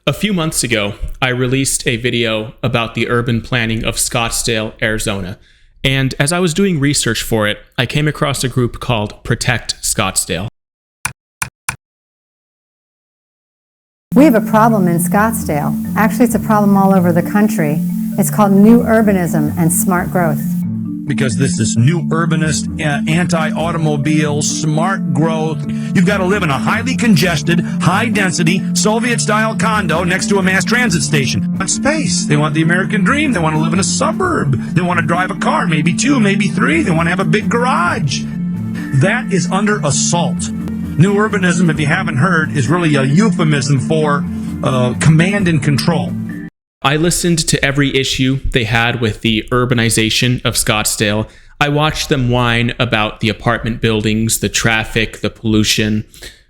A few months ago, I released a video about the urban planning of Scottsdale, Arizona. And as I was doing research for it, I came across a group called Protect Scottsdale. We have a problem in Scottsdale. Actually, it's a problem all over the country. It's called new urbanism and smart growth. Because this is new urbanist, anti-automobile, smart growth. You've got to live in a highly congested, high-density, Soviet-style condo next to a mass transit station. They want space. They want the American dream. They want to live in a suburb. They want to drive a car, maybe two, maybe three. They want to have a big garage. That is under assault. New urbanism, if you haven't heard, is really a euphemism for command and control. I listened to every issue they had with the urbanization of Scottsdale. I watched them whine about the apartment buildings, the traffic, the pollution.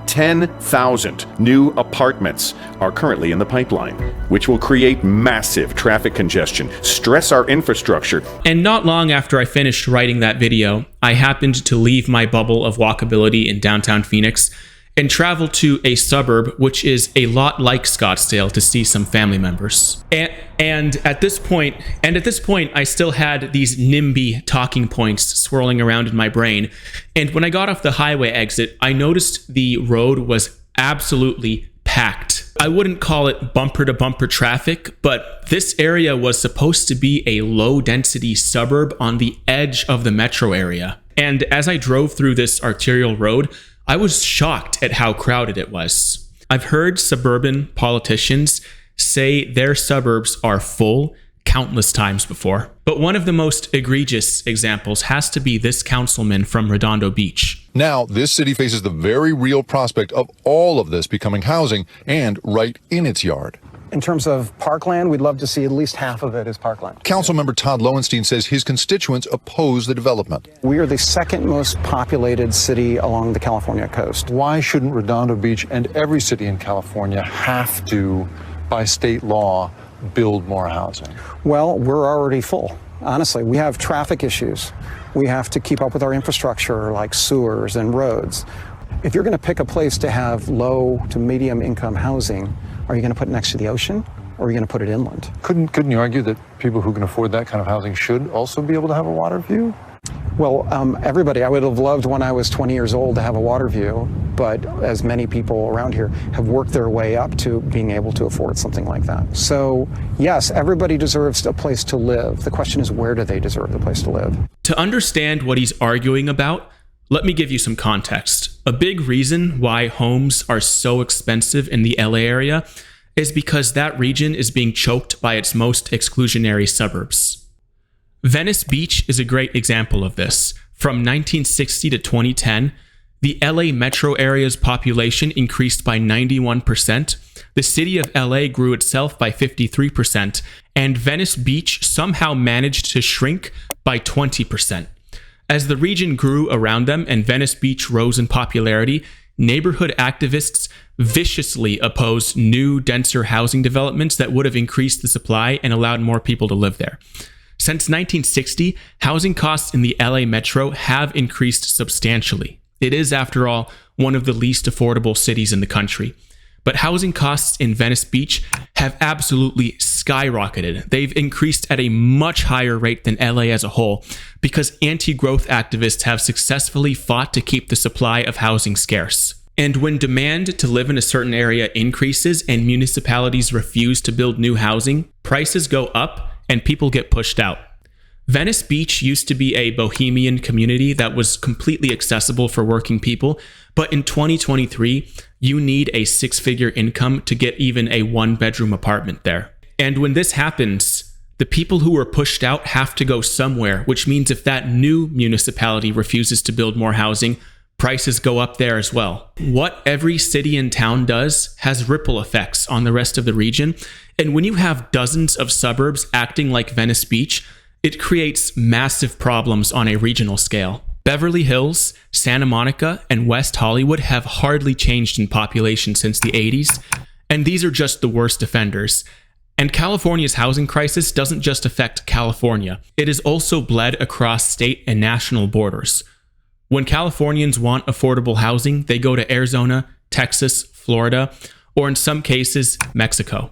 10,000 new apartments are currently in the pipeline, which will create massive traffic congestion, stress our infrastructure. And not long after I finished writing that video, I happened to leave my bubble of walkability in downtown Phoenix and travel to a suburb which is a lot like Scottsdale to see some family members. And at this point, I still had these NIMBY talking points swirling around in my brain. And when I got off the highway exit, I noticed the road was absolutely packed. I wouldn't call it bumper-to-bumper traffic, but this area was supposed to be a low-density suburb on the edge of the metro area. And as I drove through this arterial road, I was shocked at how crowded it was. I've heard suburban politicians say their suburbs are full countless times before. But one of the most egregious examples has to be this councilman from Redondo Beach. Now, this city faces the very real prospect of all of this becoming housing and right in its yard. In terms of parkland, we'd love to see at least half of it as parkland. Councilmember Todd Lowenstein says his constituents oppose the development. We are the second most populated city along the California coast. Why shouldn't Redondo Beach and every city in California have to, by state law, build more housing? Well, we're already full. Honestly, we have traffic issues. We have to keep up with our infrastructure like sewers and roads. If you're going to pick a place to have low to medium income housing, are you going to put it next to the ocean, or are you going to put it inland? Couldn't you argue that people who can afford that kind of housing should also be able to have a water view? Well, everybody, I would have loved when I was 20 years old to have a water view, but as many people around here have worked their way up to being able to afford something like that. So, yes, everybody deserves a place to live. The question is, where do they deserve the place to live? To understand what he's arguing about, let me give you some context. A big reason why homes are so expensive in the LA area is because that region is being choked by its most exclusionary suburbs. Venice Beach is a great example of this. From 1960 to 2010, the LA metro area's population increased by 91%, the city of LA grew itself by 53%, and Venice Beach somehow managed to shrink by 20%. As the region grew around them and Venice Beach rose in popularity, neighborhood activists viciously opposed new, denser housing developments that would have increased the supply and allowed more people to live there. Since 1960, housing costs in the LA metro have increased substantially. It is, after all, one of the least affordable cities in the country. But housing costs in Venice Beach have absolutely skyrocketed. They've increased at a much higher rate than LA as a whole because anti-growth activists have successfully fought to keep the supply of housing scarce. And when demand to live in a certain area increases and municipalities refuse to build new housing, prices go up and people get pushed out. Venice Beach used to be a bohemian community that was completely accessible for working people, but in 2023, you need a six-figure income to get even a one-bedroom apartment there. And when this happens, the people who were pushed out have to go somewhere, which means if that new municipality refuses to build more housing, prices go up there as well. What every city and town does has ripple effects on the rest of the region, and when you have dozens of suburbs acting like Venice Beach, it creates massive problems on a regional scale. Beverly Hills, Santa Monica, and West Hollywood have hardly changed in population since the 80s, and these are just the worst offenders. And California's housing crisis doesn't just affect California. It has also bled across state and national borders. When Californians want affordable housing, they go to Arizona, Texas, Florida, or in some cases, Mexico.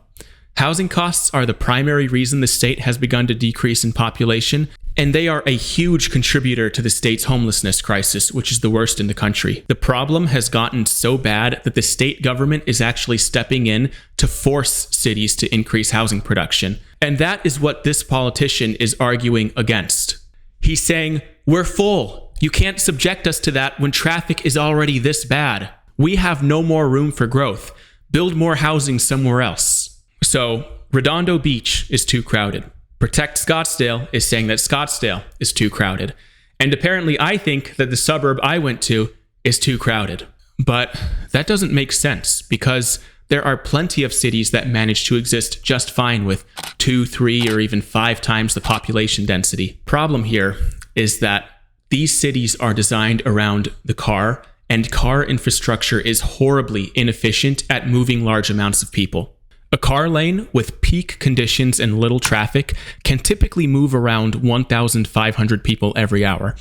Housing costs are the primary reason the state has begun to decrease in population, and they are a huge contributor to the state's homelessness crisis, which is the worst in the country. The problem has gotten so bad that the state government is actually stepping in to force cities to increase housing production. And that is what this politician is arguing against. He's saying, we're full. You can't subject us to that when traffic is already this bad. We have no more room for growth. Build more housing somewhere else. So, Redondo Beach is too crowded. Protect Scottsdale is saying that Scottsdale is too crowded. And apparently I think that the suburb I went to is too crowded. But that doesn't make sense because there are plenty of cities that manage to exist just fine with 2, 3, or even 5 times the population density. Problem here is that these cities are designed around the car, and car infrastructure is horribly inefficient at moving large amounts of people. A car lane with peak conditions and little traffic can typically move around 1,500 people every hour.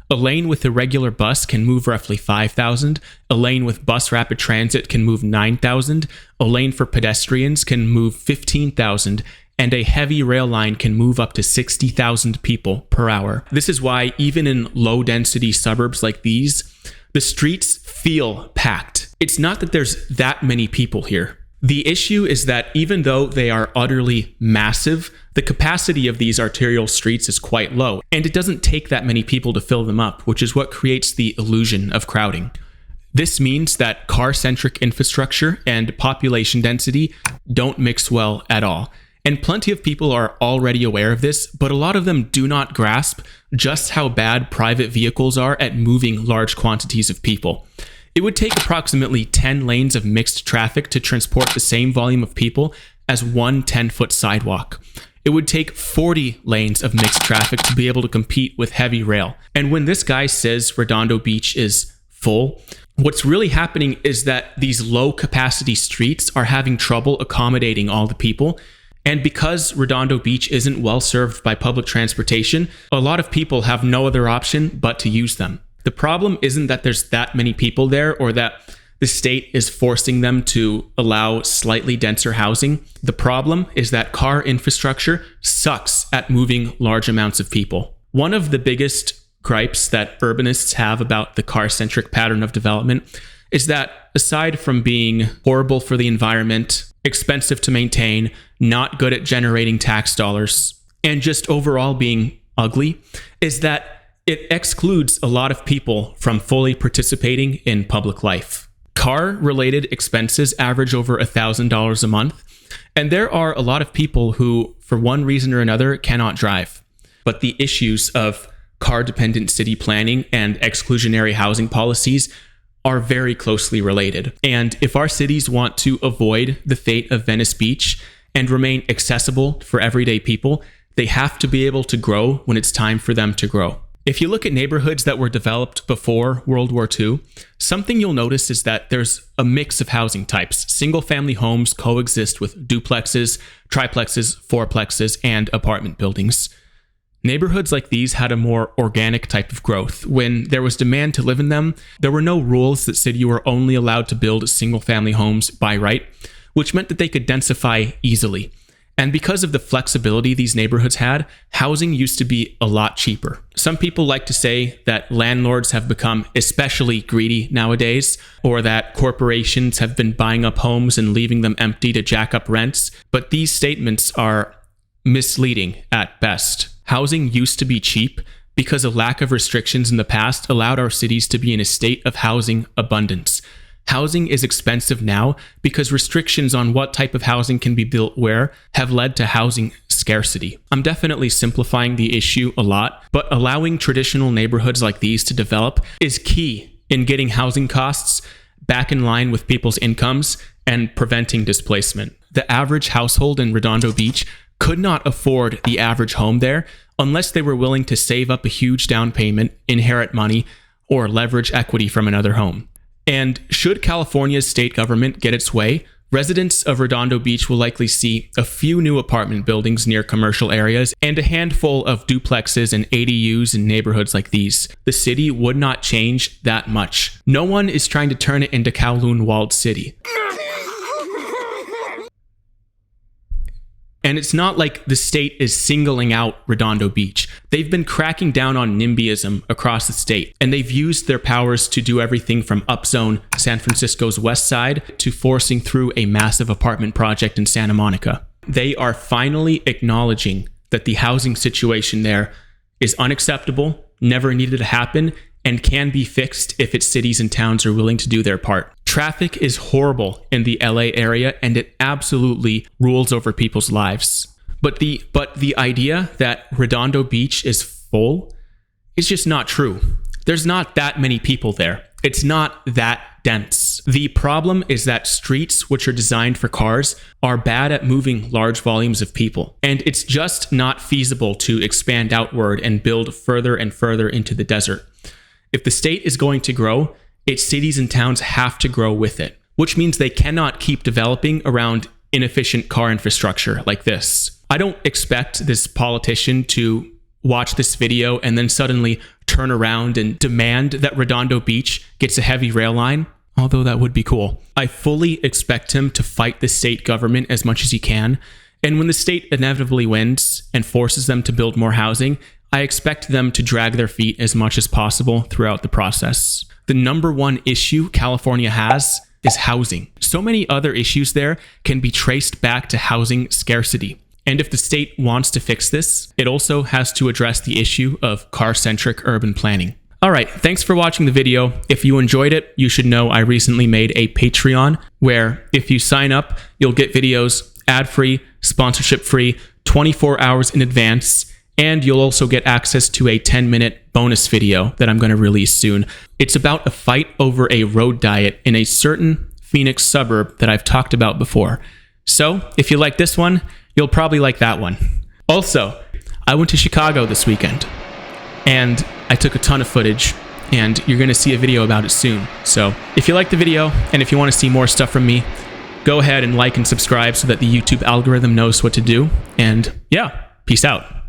A lane with a regular bus can move roughly 5,000. A lane with bus rapid transit can move 9,000. A lane for pedestrians can move 15,000. And a heavy rail line can move up to 60,000 people per hour. This is why even in low-density suburbs like these, the streets feel packed. It's not that there's that many people here. The issue is that even though they are utterly massive, the capacity of these arterial streets is quite low, and it doesn't take that many people to fill them up, which is what creates the illusion of crowding. This means that car-centric infrastructure and population density don't mix well at all. And plenty of people are already aware of this, but a lot of them do not grasp just how bad private vehicles are at moving large quantities of people. It would take approximately 10 lanes of mixed traffic to transport the same volume of people as one 10-foot sidewalk. It would take 40 lanes of mixed traffic to be able to compete with heavy rail. And when this guy says Redondo Beach is full, what's really happening is that these low-capacity streets are having trouble accommodating all the people. And because Redondo Beach isn't well served by public transportation, a lot of people have no other option but to use them. The problem isn't that there's that many people there or that the state is forcing them to allow slightly denser housing. The problem is that car infrastructure sucks at moving large amounts of people. One of the biggest gripes that urbanists have about the car-centric pattern of development is that aside from being horrible for the environment, expensive to maintain, not good at generating tax dollars, and just overall being ugly, is that it excludes a lot of people from fully participating in public life. Car-related expenses average over $1,000 a month, and there are a lot of people who, for one reason or another, cannot drive. But the issues of car-dependent city planning and exclusionary housing policies are very closely related. And if our cities want to avoid the fate of Venice Beach and remain accessible for everyday people, they have to be able to grow when it's time for them to grow. If you look at neighborhoods that were developed before World War II, something you'll notice is that there's a mix of housing types. Single-family homes coexist with duplexes, triplexes, fourplexes, and apartment buildings. Neighborhoods like these had a more organic type of growth. When there was demand to live in them, there were no rules that said you were only allowed to build single-family homes by right, which meant that they could densify easily. And because of the flexibility these neighborhoods had, housing used to be a lot cheaper. Some people like to say that landlords have become especially greedy nowadays, or that corporations have been buying up homes and leaving them empty to jack up rents, but these statements are misleading at best. Housing used to be cheap because a lack of restrictions in the past allowed our cities to be in a state of housing abundance. Housing is expensive now because restrictions on what type of housing can be built where have led to housing scarcity. I'm definitely simplifying the issue a lot, but allowing traditional neighborhoods like these to develop is key in getting housing costs back in line with people's incomes and preventing displacement. The average household in Redondo Beach could not afford the average home there unless they were willing to save up a huge down payment, inherit money, or leverage equity from another home. And should California's state government get its way, residents of Redondo Beach will likely see a few new apartment buildings near commercial areas and a handful of duplexes and ADUs in neighborhoods like these. The city would not change that much. No one is trying to turn it into Kowloon Walled City. And it's not like the state is singling out Redondo Beach. They've been cracking down on NIMBYism across the state, and they've used their powers to do everything from upzone San Francisco's west side to forcing through a massive apartment project in Santa Monica. They are finally acknowledging that the housing situation there is unacceptable, never needed to happen, and can be fixed if its cities and towns are willing to do their part. Traffic is horrible in the LA area, and it absolutely rules over people's lives. But the idea that Redondo Beach is full is just not true. There's not that many people there. It's not that dense. The problem is that streets, which are designed for cars, are bad at moving large volumes of people. And it's just not feasible to expand outward and build further and further into the desert. If the state is going to grow, its cities and towns have to grow with it, which means they cannot keep developing around inefficient car infrastructure like this. I don't expect this politician to watch this video and then suddenly turn around and demand that Redondo Beach gets a heavy rail line, although that would be cool. I fully expect him to fight the state government as much as he can, and when the state inevitably wins and forces them to build more housing, I expect them to drag their feet as much as possible throughout the process. The number one issue California has is housing. So many other issues there can be traced back to housing scarcity. And if the state wants to fix this, it also has to address the issue of car-centric urban planning. All right, thanks for watching the video. If you enjoyed it, you should know I recently made a Patreon where if you sign up, you'll get videos ad-free, sponsorship-free, 24 hours in advance, and you'll also get access to a 10-minute bonus video that I'm going to release soon. It's about a fight over a road diet in a certain Phoenix suburb that I've talked about before. So if you like this one, you'll probably like that one. Also, I went to Chicago this weekend, and I took a ton of footage, and you're going to see a video about it soon. So if you like the video, and if you want to see more stuff from me, go ahead and like and subscribe so that the YouTube algorithm knows what to do. And yeah, peace out.